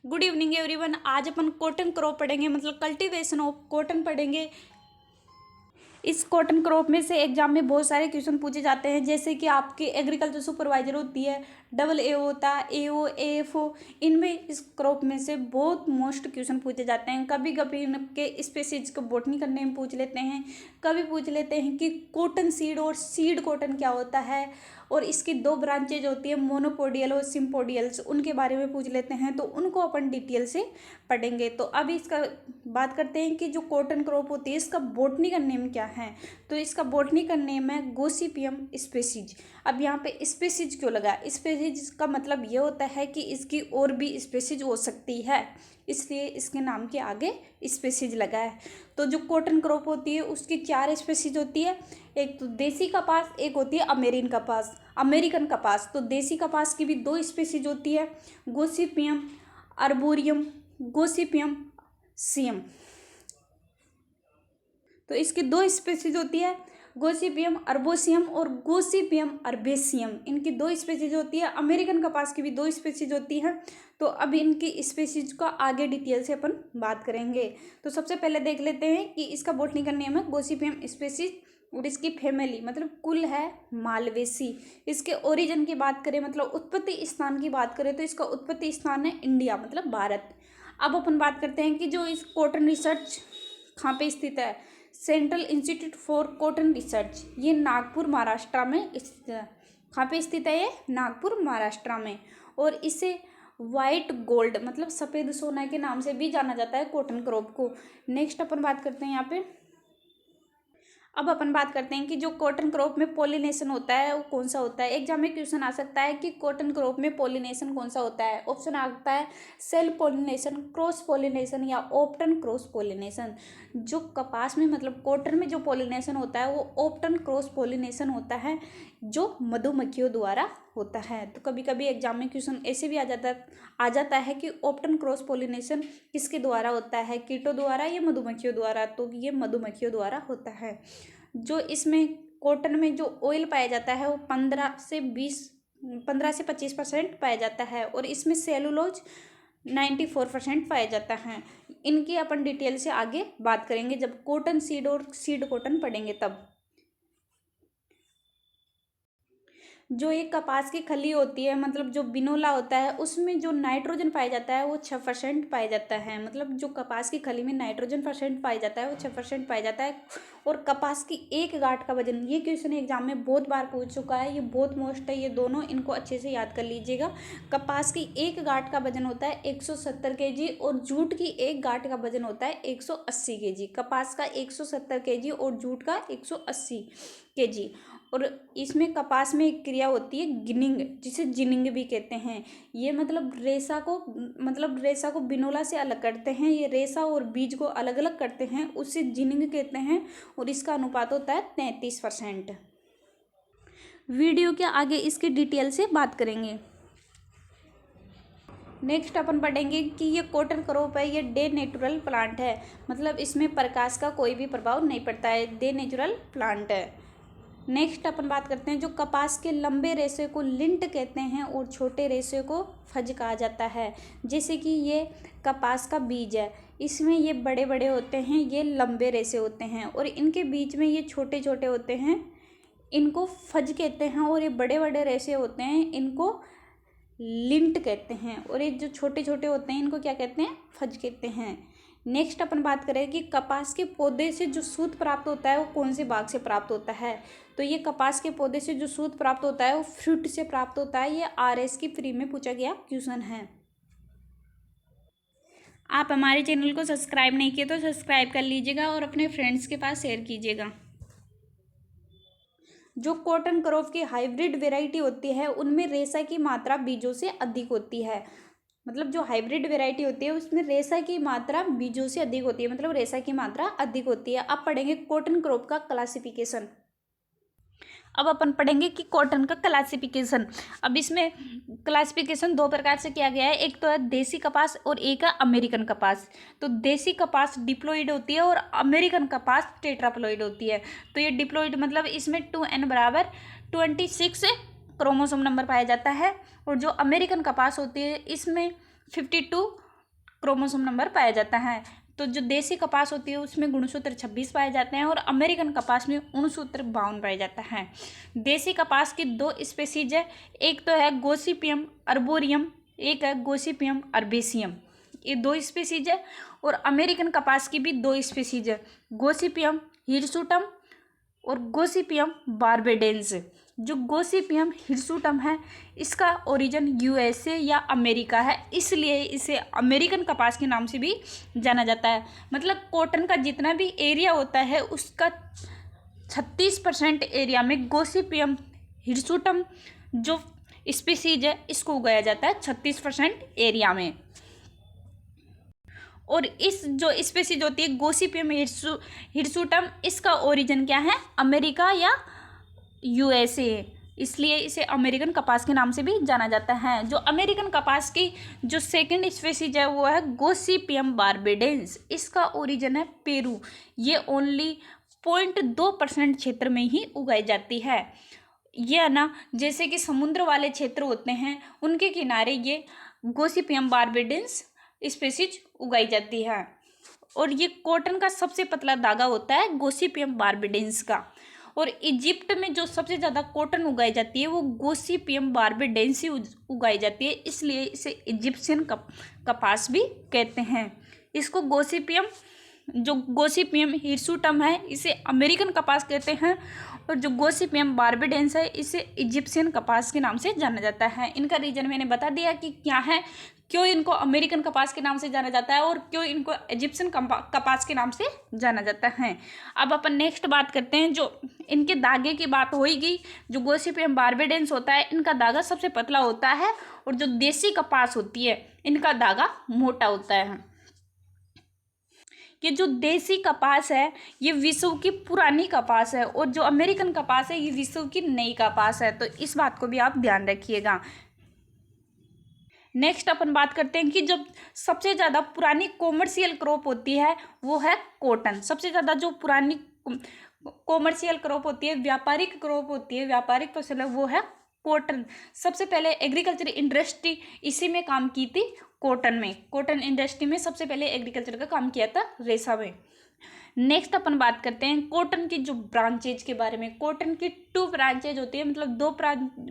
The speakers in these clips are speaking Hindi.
Good evening everyone. आज अपन कॉटन क्रॉप पढ़ेंगे, मतलब कल्टीवेशन ऑफ कॉटन पढ़ेंगे। इस कॉटन क्रॉप में से एग्जाम में बहुत सारे क्वेश्चन पूछे जाते हैं, जैसे कि आपकी एग्रीकल्चर सुपरवाइजर होती है, डबल ए होता है, AO AFO। इनमें इस क्रॉप में से बहुत मोस्ट क्वेश्चन पूछे जाते हैं। कभी कभी इनके स्पेसीज को बोटनी करने में पूछ लेते हैं, कभी पूछ लेते हैं कि कॉटन सीड और सीड कॉटन क्या होता है, और इसकी दो ब्रांचेज होती है, मोनोपोडियल और सिम्पोडियल्स, उनके बारे में पूछ लेते हैं। तो उनको अपन डिटेल से पढ़ेंगे। तो अभी इसका बात करते हैं कि जो कॉटन क्रॉप होती है इसका बोटनी का नेम क्या है। तो इसका बोटनी का नेम है गोसिपियम स्पेसीज। अब यहाँ पे स्पेसीज क्यों लगा? स्पेसीज का मतलब ये होता है कि इसकी और भी स्पेसीज हो सकती है, इसलिए इसके नाम के आगे स्पेसीज लगा है। तो जो कॉटन क्रॉप होती है उसकी 4 स्पेसीज होती है। एक तो देसी कपास, एक होती है अमेरिकन कपास। तो देसी कपास की भी 2 स्पेसीज होती है, गोसिपियम अर्बोरियम, गोसिपियम सियम। तो इसकी 2 स्पेसीज होती है, गोसिपियम अर्बोसियम और गोसिपियम अर्बेसियम। इनकी 2 स्पेसीज होती है। अमेरिकन कपास की भी 2 स्पेसीज होती है। तो अब इनकी स्पेसीज का आगे डिटेल से अपन बात करेंगे। तो सबसे पहले देख लेते हैं कि इसका बोटनिकल नेम है गोसिपियम स्पेसीज, और इसकी फैमिली मतलब कुल है मालवेसी। इसके ओरिजिन की बात करें, मतलब उत्पत्ति स्थान की बात करें, तो इसका उत्पत्ति स्थान है इंडिया, मतलब भारत। अब अपन बात करते हैं कि जो इस कॉटन रिसर्च कहाँ पे स्थित है। Central institute for cotton research, ये नागपुर महाराष्ट्र में स्थित है। कहाँ पे स्थित है? ये नागपुर महाराष्ट्र में। और इसे वाइट गोल्ड मतलब सफ़ेद सोना के नाम से भी जाना जाता है कॉटन क्रॉप को। नेक्स्ट अपन बात करते हैं यहाँ पे। अब अपन बात करते हैं कि जो कॉटन क्रॉप में पॉलिनेशन होता है वो कौन सा होता है। एग्जाम में क्वेश्चन आ सकता है कि कॉटन क्रॉप में पॉलिनेशन कौन सा होता है। ऑप्शन आता है सेल्फ पॉलिनेशन, क्रॉस पॉलिनेशन या ऑप्टन क्रॉस पॉलिनेशन। जो कपास में मतलब कॉटन में जो पॉलिनेशन होता है वो ऑप्टन क्रॉस पॉलिनेशन होता है, जो मधुमक्खियों द्वारा होता है। तो कभी कभी एग्जाम में क्वेश्चन ऐसे भी आ जाता है कि ऑप्टन क्रॉस पॉलिनेशन किसके द्वारा होता है, कीटों द्वारा या मधुमक्खियों द्वारा। तो ये मधुमक्खियों द्वारा होता है। जो इसमें कॉटन में जो ऑयल पाया जाता है वो 15 से 25% पाया जाता है, और इसमें सेलुलोज 94% पाया जाता है। इनकी अपन डिटेल से आगे बात करेंगे जब कॉटन सीड और सीड कॉटन पढ़ेंगे तब। जो एक कपास की खली होती है, मतलब जो बिनोला होता है, उसमें जो नाइट्रोजन पाया जाता है वो 6% पाया जाता है। मतलब जो कपास की खली में नाइट्रोजन % पाया जाता है वो 6% पाया जाता है। और कपास की एक गांठ का वजन, ये क्वेश्चन एग्जाम में बहुत बार पूछ चुका है, ये बहुत मोस्ट है, ये दोनों इनको अच्छे से याद कर लीजिएगा। कपास की एक गांठ का वजन होता है 170 kg, और जूट की एक गांठ का वजन होता है 180 kg। कपास का 170 kg और जूट का 180 kg। और इसमें कपास में एक क्रिया होती है गिनिंग, जिसे जिनिंग भी कहते हैं। ये मतलब रेशा को बिनोला से अलग करते हैं, ये रेशा और बीज को अलग अलग करते हैं, उसे जिनिंग कहते हैं। और इसका अनुपात होता है 33%। वीडियो के आगे इसकी डिटेल से बात करेंगे। नेक्स्ट अपन पढ़ेंगे कि ये कॉटन क्रॉप है, ये डे नेचुरल प्लांट है, मतलब इसमें प्रकाश का कोई भी प्रभाव नहीं पड़ता है, डे नेचुरल प्लांट है। नेक्स्ट अपन बात करते हैं, जो कपास के लंबे रेशे को लिंट कहते हैं और छोटे रेशे को फज कहा जाता है। जैसे कि ये कपास का बीज है, इसमें ये बड़े बड़े होते हैं, ये लंबे रेशे होते हैं, और इनके बीच में ये छोटे छोटे होते हैं, इनको फज कहते हैं। और ये बड़े बड़े रेशे होते हैं, इनको लिंट कहते हैं। और ये जो छोटे छोटे होते हैं इनको क्या कहते हैं? फज कहते हैं। नेक्स्ट अपन बात करें कि कपास के पौधे से जो सूत प्राप्त होता है वो कौन से भाग से प्राप्त होता है। तो ये कपास के पौधे से जो सूत प्राप्त होता है वो फ्रूट से प्राप्त होता है। ये RS की प्री में पूछा गया क्वेश्चन है। आप हमारे चैनल को सब्सक्राइब नहीं किए तो सब्सक्राइब कर लीजिएगा और अपने फ्रेंड्स के पास शेयर कीजिएगा। जो कॉटन क्रॉप की हाइब्रिड वेराइटी होती है उनमें रेशा की मात्रा बीजों से अधिक होती है। मतलब जो हाइब्रिड वेराइटी होती है उसमें रेशा की मात्रा बीजों से अधिक होती है, मतलब रेशा की मात्रा अधिक होती है। अब पढ़ेंगे कॉटन क्रॉप का क्लासिफिकेशन। अब अपन पढ़ेंगे कि कॉटन का क्लासिफिकेशन। अब इसमें क्लासिफिकेशन 2 प्रकार से किया गया है, एक तो है देसी कपास और एक है अमेरिकन कपास। तो देसी कपास डिप्लोइड होती है और अमेरिकन कपास टेट्राप्लोइड होती है। तो ये डिप्लोइड मतलब इसमें 2n बराबर 26 क्रोमोसोम नंबर पाया जाता है, और जो अमेरिकन कपास होती है इसमें 52 क्रोमोसोम नंबर पाया जाता है। तो जो देसी कपास होती है उसमें गुणसूत्र 26 पाए जाते हैं और अमेरिकन कपास में गुणसूत्र 52 पाया जाता है। देसी कपास की 2 स्पेसीज है, एक तो है गोसिपियम अर्बोरियम, एक है गोसिपियम अर्बेसियम, ये 2 स्पेसीज है। और अमेरिकन कपास की भी 2 स्पेसीज है, गोसिपियम हिरसुटम और गोसिपियम बार्बेडेंस। जो गोसिपियम हिरसुटम है इसका ओरिजिन यूएसए या अमेरिका है, इसलिए इसे अमेरिकन कपास के नाम से भी जाना जाता है। मतलब कॉटन का जितना भी एरिया होता है उसका 36% एरिया में गोसिपियम हिरसुटम जो स्पीसीज है इसको उगाया जाता है 36% एरिया में। और इस जो स्पीसीज होती है गोसिपियम हिरसुटम, इसका ओरिजिन क्या है, अमेरिका या यूएसए, इसलिए इसे अमेरिकन कपास के नाम से भी जाना जाता है। जो अमेरिकन कपास की जो सेकंड स्पीसीज है वो है गोसिपियम बार्बेडेंस, इसका ओरिजिन है पेरू, ये ओनली 0.2% क्षेत्र में ही उगाई जाती है। ये है ना, जैसे कि समुद्र वाले क्षेत्र होते हैं उनके किनारे ये गोसिपियम बार्बेडेंस स्पीसीज उगाई जाती है। और ये कॉटन का सबसे पतला धागा होता है गोसिपियम बार्बेडेंस का। और इजिप्ट में जो सबसे ज़्यादा कॉटन उगाई जाती है वो गोसिपियम बार्बेडेंस ही उगाई जाती है, इसलिए इसे इजिप्शियन कपास भी कहते हैं। इसको गोसिपियम हिरसुटम है इसे अमेरिकन कपास कहते हैं, और जो गोसिपियम बार्बेडेंस है इसे इजिप्शियन कपास के नाम से जाना जाता है। इनका रीजन मैंने बता दिया कि क्या है, क्यों इनको अमेरिकन कपास के नाम से जाना जाता है और क्यों इनको इजिप्शियन कपास के नाम से जाना जाता है। अब अपन नेक्स्ट बात करते हैं, जो इनके धागे की बात होगी। जो गोसिपियम बार्बेडेंस होता है इनका धागा सबसे पतला होता है, और जो देसी कपास होती है इनका धागा मोटा होता है। ये जो देसी कपास है ये विश्व की पुरानी कपास है, और जो अमेरिकन कपास है ये विश्व की नई कपास है, तो इस बात को भी आप ध्यान रखिएगा। नेक्स्ट अपन बात करते हैं कि जब सबसे ज़्यादा पुरानी कॉमर्शियल क्रॉप होती है वो है कॉटन। सबसे ज़्यादा जो पुरानी कॉमर्शियल क्रॉप होती है, व्यापारिक क्रॉप होती है, व्यापारिक फसल है, वो है कॉटन। सबसे पहले एग्रीकल्चर इंडस्ट्री इसी में काम की थी, कॉटन में। कॉटन इंडस्ट्री में सबसे पहले एग्रीकल्चर का काम किया था, रेशा में। नेक्स्ट अपन बात करते हैं कॉटन की जो ब्रांचेज के बारे में। कॉटन की 2 ब्रांचेज होती है, मतलब 2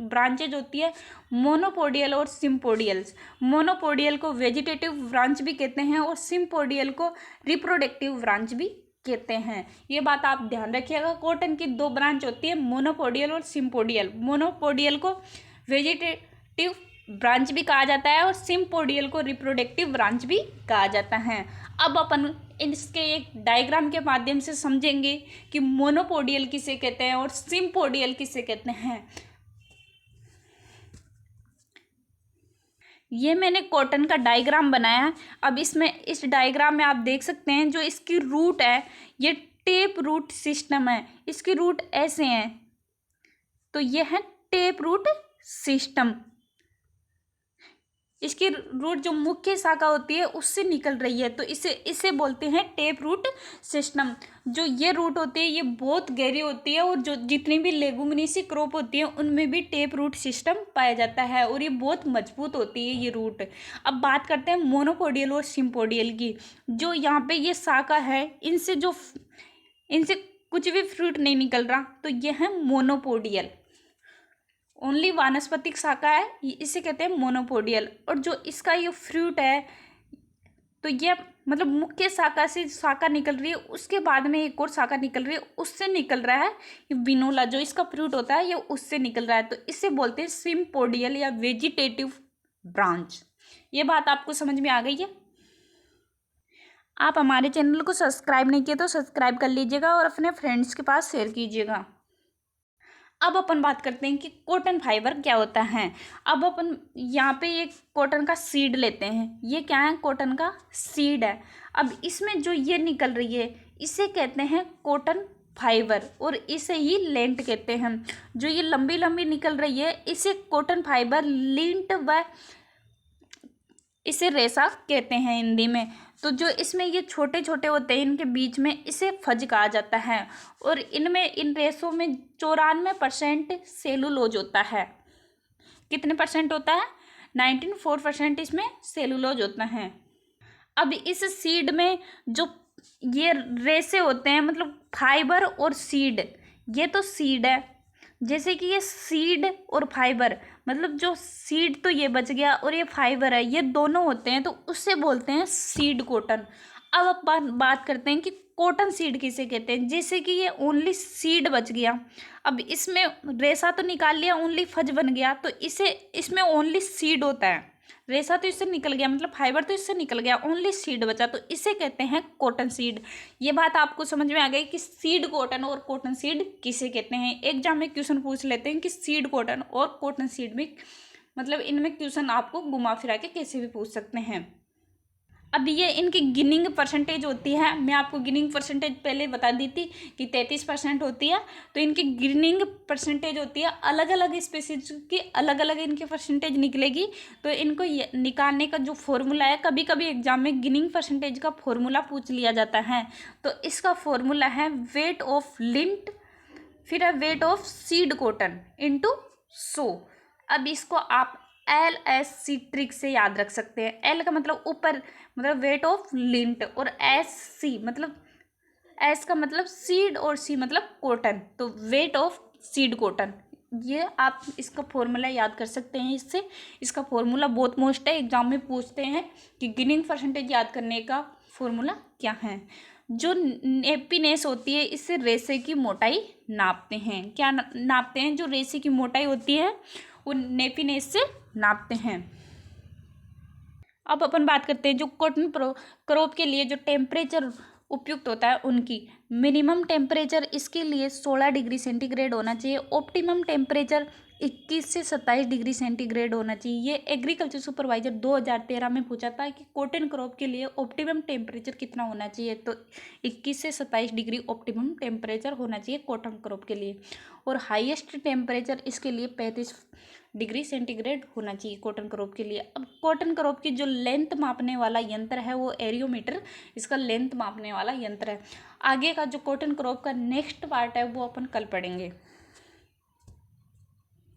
ब्रांचेज होती है, मोनोपोडियल और सिम्पोडियल्स। मोनोपोडियल को वेजिटेटिव ब्रांच भी कहते हैं और सिम्पोडियल को रिप्रोडक्टिव ब्रांच भी कहते हैं। ये बात आप ध्यान रखिएगा। कॉटन की 2 ब्रांच होती है, मोनोपोडियल और सिम्पोडियल। मोनोपोडियल को वेजिटेटिव ब्रांच भी कहा जाता है और सिम्पोडियल को रिप्रोडक्टिव ब्रांच भी कहा जाता है। अब अपन इसके एक डायग्राम के माध्यम से समझेंगे कि मोनोपोडियल किसे कहते हैं और सिम्पोडियल किसे कहते हैं। ये मैंने कॉटन का डायग्राम बनाया है। अब इस डायग्राम में आप देख सकते हैं जो इसकी रूट है ये टेप रूट सिस्टम है। इसकी रूट ऐसे हैं, तो ये है टेप रूट सिस्टम। इसकी रूट जो मुख्य शाखा होती है उससे निकल रही है, तो इसे बोलते हैं टेप रूट सिस्टम। जो ये रूट होती है ये बहुत गहरी होती है, और जो जितनी भी लेगुमिनेसी क्रॉप होती है उनमें भी टेप रूट सिस्टम पाया जाता है, और ये बहुत मजबूत होती है ये रूट। अब बात करते हैं मोनोपोडियल और सिम्पोडियल की। जो यहाँ पे ये शाखा है इनसे कुछ भी फ्रूट नहीं निकल रहा, तो ये है मोनोपोडियल। ओनली वानस्पतिक शाखा है, इसे कहते हैं मोनोपोडियल। और जो इसका ये फ्रूट है तो ये मतलब मुख्य शाखा से शाखा निकल रही है, उसके बाद में एक और शाखा निकल रही है, उससे निकल रहा है ये विनोला। जो इसका फ्रूट होता है ये उससे निकल रहा है, तो इसे बोलते हैं सिम्पोडियल या वेजिटेटिव ब्रांच। ये बात आपको समझ में आ गई है। आप हमारे चैनल को सब्सक्राइब नहीं किया तो सब्सक्राइब कर लीजिएगा और अपने फ्रेंड्स के पास शेयर कीजिएगा। अब अपन बात करते हैं कि कॉटन फाइबर क्या होता है। अब अपन यहाँ पे एक कॉटन का सीड लेते हैं। ये क्या है, कॉटन का सीड है। अब इसमें जो ये निकल रही है इसे कहते हैं कॉटन फाइबर, और इसे ही लेंट कहते हैं। जो ये लंबी लंबी निकल रही है इसे कॉटन फाइबर, लिंट व इसे रेशा कहते हैं हिंदी में। तो जो इसमें ये छोटे छोटे होते हैं इनके बीच में इसे फज कहा जाता है, और इन रेशों में 94% सेलुलोज होता है। कितने परसेंट होता है, 94% इसमें सेलुलोज होता है। अब इस सीड में जो ये रेसे होते हैं, मतलब फाइबर और सीड, ये तो सीड है, जैसे कि ये सीड और फाइबर, मतलब जो सीड तो ये बच गया और ये फाइबर है, ये दोनों होते हैं, तो उससे बोलते हैं सीड कॉटन। अब बात करते हैं कि कॉटन सीड किसे कहते हैं। जैसे कि ये ओनली सीड बच गया, अब इसमें रेशा तो निकाल लिया, ओनली फज बन गया, तो इसे इसमें ओनली सीड होता है, रेशा तो इससे निकल गया, मतलब फाइबर तो इससे निकल गया, ओनली सीड बचा, तो इसे कहते हैं कॉटन सीड। ये बात आपको समझ में आ गई कि सीड कॉटन और कॉटन सीड किसे कहते हैं। एग्जाम में क्वेश्चन पूछ लेते हैं कि सीड कॉटन और कॉटन सीड में, मतलब इनमें क्वेश्चन आपको घुमा फिरा के कैसे भी पूछ सकते हैं। अब ये इनकी गिनिंग परसेंटेज होती है, मैं आपको गिनिंग परसेंटेज पहले बता दी थी कि 33% होती है, तो इनकी गिनिंग परसेंटेज होती है, अलग अलग स्पीशीज की अलग अलग इनकी परसेंटेज निकलेगी। तो इनको निकालने का जो फॉर्मूला है, कभी कभी एग्जाम में गिनिंग परसेंटेज का फॉर्मूला पूछ लिया जाता है, तो इसका फॉर्मूला है वेट ऑफ लिंट, फिर है weight of seed cotton into सो। अब इसको आप LSC ट्रिक से याद रख सकते हैं। एल का मतलब ऊपर, मतलब वेट ऑफ लिंट, और SC मतलब एस का मतलब सीड और सी मतलब कॉटन, तो वेट ऑफ सीड कॉटन। ये आप इसका फॉर्मूला याद कर सकते हैं इससे। इसका फॉर्मूला बहुत मोस्ट है, एग्जाम में पूछते हैं कि गिनिंग परसेंटेज याद करने का फॉर्मूला क्या है। जो नेपीनेस होती है, इससे रेशे की मोटाई नापते हैं। क्या नापते हैं? जो रेशे की मोटाई होती है वो नेपीनेस से नापते हैं। अब अपन बात करते हैं जो कॉटन क्रॉप के लिए जो टेम्परेचर उपयुक्त होता है उनकी। मिनिमम टेम्परेचर इसके लिए 16 डिग्री सेंटीग्रेड होना चाहिए, ऑप्टिमम टेम्परेचर 21 से 27 डिग्री सेंटीग्रेड होना चाहिए। ये एग्रीकल्चर सुपरवाइजर 2013 में पूछा था कि कॉटन क्रॉप के लिए ऑप्टिमम टेम्परेचर कितना होना चाहिए, तो 21 से 27 डिग्री ऑप्टिमम टेम्परेचर होना चाहिए कॉटन क्रॉप के लिए। और हाईएस्ट टेम्परेचर इसके लिए 35 डिग्री सेंटीग्रेड होना चाहिए कॉटन क्रॉप के लिए। अब कॉटन क्रॉप की जो लेंथ मापने वाला यंत्र है वो एरियोमीटर, इसका लेंथ मापने वाला यंत्र है। आगे का जो कॉटन क्रॉप का नेक्स्ट पार्ट है वो अपन कल पढ़ेंगे।